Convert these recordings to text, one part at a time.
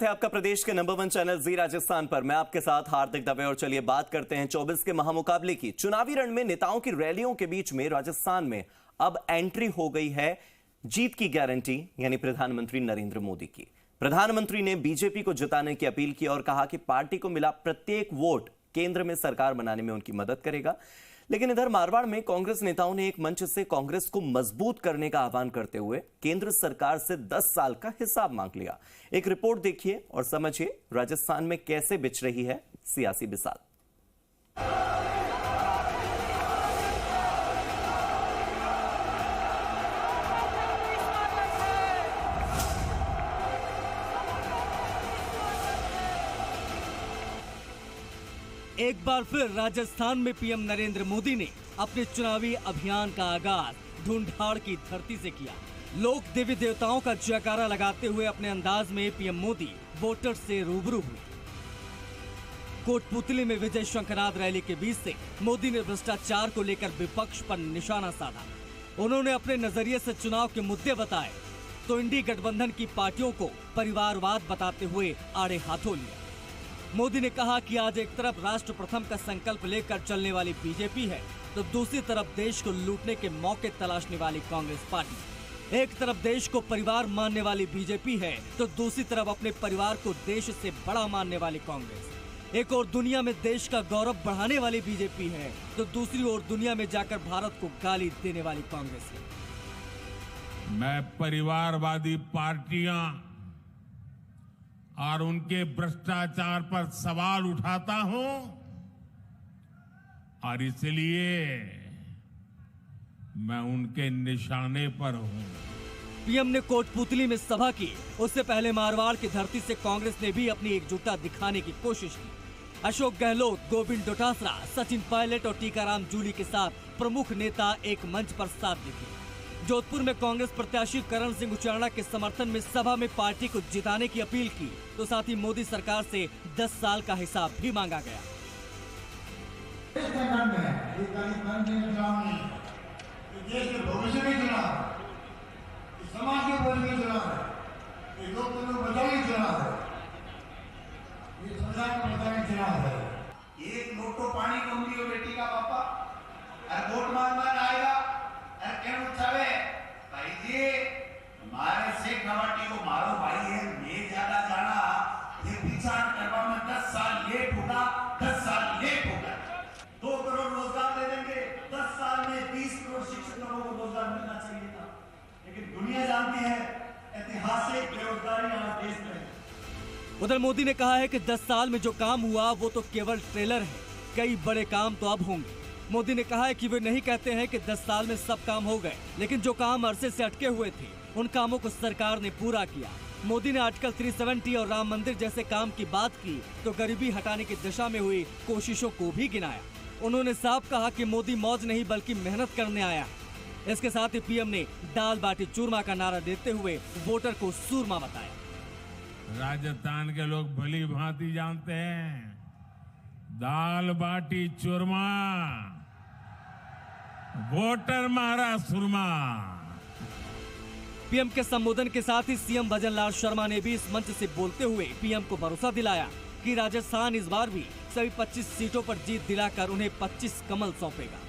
है आपका प्रदेश के नंबर 1 चैनल जी राजस्थान पर। मैं आपके साथ हार्दिक दवे और चलिए बात करते हैं 24 के महामुकाबले की। चुनावी रण में नेताओं की रैलियों के बीच में राजस्थान में अब एंट्री हो गई है जीत की गारंटी यानी प्रधानमंत्री नरेंद्र मोदी की। प्रधानमंत्री ने बीजेपी को जिताने की अपील की और कहा कि पार्टी को मिला प्रत्येक वोट केंद्र में सरकार बनाने में उनकी मदद करेगा। लेकिन इधर मारवाड़ में कांग्रेस नेताओं ने एक मंच से कांग्रेस को मजबूत करने का आह्वान करते हुए केंद्र सरकार से 10 साल का हिसाब मांग लिया। एक रिपोर्ट देखिए और समझिए राजस्थान में कैसे बिछ रही है सियासी बिसात। एक बार फिर राजस्थान में पीएम नरेंद्र मोदी ने अपने चुनावी अभियान का आगाज ढूंढाड़ की धरती से किया। लोक देवी देवताओं का जयकारा लगाते हुए अपने अंदाज में पीएम मोदी वोटर्स से रूबरू हुए। कोटपुतली में विजय शंखनाद रैली के बीच से मोदी ने भ्रष्टाचार को लेकर विपक्ष पर निशाना साधा। उन्होंने अपने नजरिए से चुनाव के मुद्दे बताए तो इंडी गठबंधन की पार्टियों को परिवारवाद बताते हुए आड़े हाथों लिया। मोदी ने कहा कि आज एक तरफ राष्ट्र प्रथम का संकल्प लेकर चलने वाली बीजेपी है तो दूसरी तरफ देश को लूटने के मौके तलाशने वाली कांग्रेस पार्टी। एक तरफ देश को परिवार मानने वाली बीजेपी है तो दूसरी तरफ अपने परिवार को देश से बड़ा मानने वाली कांग्रेस। एक और दुनिया में देश का गौरव बढ़ाने वाली बीजेपी है तो दूसरी ओर दुनिया में जाकर भारत को गाली देने वाली कांग्रेस है। मैं परिवारवादी पार्टियां और उनके भ्रष्टाचार पर सवाल उठाता हूं और इसलिए मैं उनके निशाने पर हूं। पीएम ने कोटपुतली में सभा की। उससे पहले मारवाड़ की धरती से कांग्रेस ने भी अपनी एकजुटता दिखाने की कोशिश की। अशोक गहलोत, गोविंद डोटासरा, सचिन पायलट और टीकाराम जूली के साथ प्रमुख नेता एक मंच पर साथ दिखे। जोधपुर में कांग्रेस प्रत्याशी करण सिंह उचाणा के समर्थन में सभा में पार्टी को जिताने की अपील की तो साथ ही मोदी सरकार से 10 साल का हिसाब भी मांगा गया। देश के भविष्य में चुना है, समाज के भविष्य में चुना है, लोकतंत्र को बचाने चुना है, ये संविधान को बचाने चुना है। एक नोट तो पानी को उंगली और बेटी का पापा और वोट मांगना आएगा और क्या उठावे भाई जी हमारे शेख नवाटी को मारो भाई है मैं ज्यादा जाना ये विचार करवा में 10 साल लेट होगा, 10 साल लेट होगा। 2 करोड़ रोजगार दे देंगे, 10 साल में 20 करोड़ शिक्षित लोगों को रोजगार मिलना चाहिए था, लेकिन दुनिया जानती है ऐतिहासिक बेरोजगारी आज देश में है। उधर मोदी ने कहा है कि 10 साल में जो काम हुआ वो तो केवल ट्रेलर है, कई बड़े काम तो अब होंगे। मोदी ने कहा है कि वे नहीं कहते हैं कि 10 साल में सब काम हो गए, लेकिन जो काम अरसे से अटके हुए थे उन कामों को सरकार ने पूरा किया। मोदी ने आर्टिकल 370 और राम मंदिर जैसे काम की बात की तो गरीबी हटाने की दिशा में हुई कोशिशों को भी गिनाया। उन्होंने साफ कहा कि मोदी मौज नहीं बल्कि मेहनत करने आया। इसके साथ ही पीएम ने दाल बाटी चूरमा का नारा देते हुए वोटर को सूरमा बताया। राजस्थान के लोग भली भांति जानते हैं दाल बाटी चूरमा वोटर मारा सुरमा। पीएम के संबोधन के साथ ही सीएम भजनलाल शर्मा ने भी इस मंच से बोलते हुए पीएम को भरोसा दिलाया कि राजस्थान इस बार भी सभी 25 सीटों पर जीत दिलाकर उन्हें 25 कमल सौंपेगा।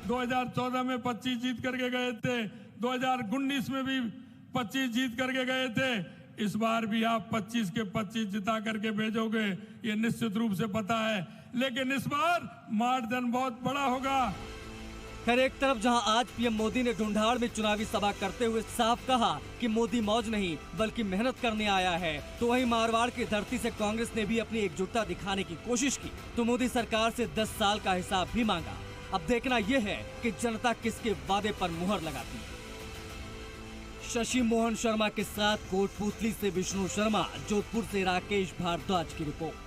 2014 में 25 जीत करके गए थे, 2019 में भी 25 जीत करके गए थे, इस बार भी आप 25 के 25 जिता करके भेजोगे ये निश्चित रूप से पता है, लेकिन इस बार मार्जिन बहुत बड़ा होगा। खैर एक तरफ जहां आज पीएम मोदी ने ढूंढाड़ में चुनावी सभा करते हुए साफ कहा कि मोदी मौज नहीं बल्कि मेहनत करने आया है, तो वहीं मारवाड़ की धरती से कांग्रेस ने भी अपनी एकजुटता दिखाने की कोशिश की तो मोदी सरकार से 10 साल का हिसाब भी मांगा। अब देखना यह है कि जनता किसके वादे पर मुहर लगाती है। शशि मोहन शर्मा के साथ कोटपुतली से विष्णु शर्मा, जोधपुर से राकेश भारद्वाज की रिपोर्ट।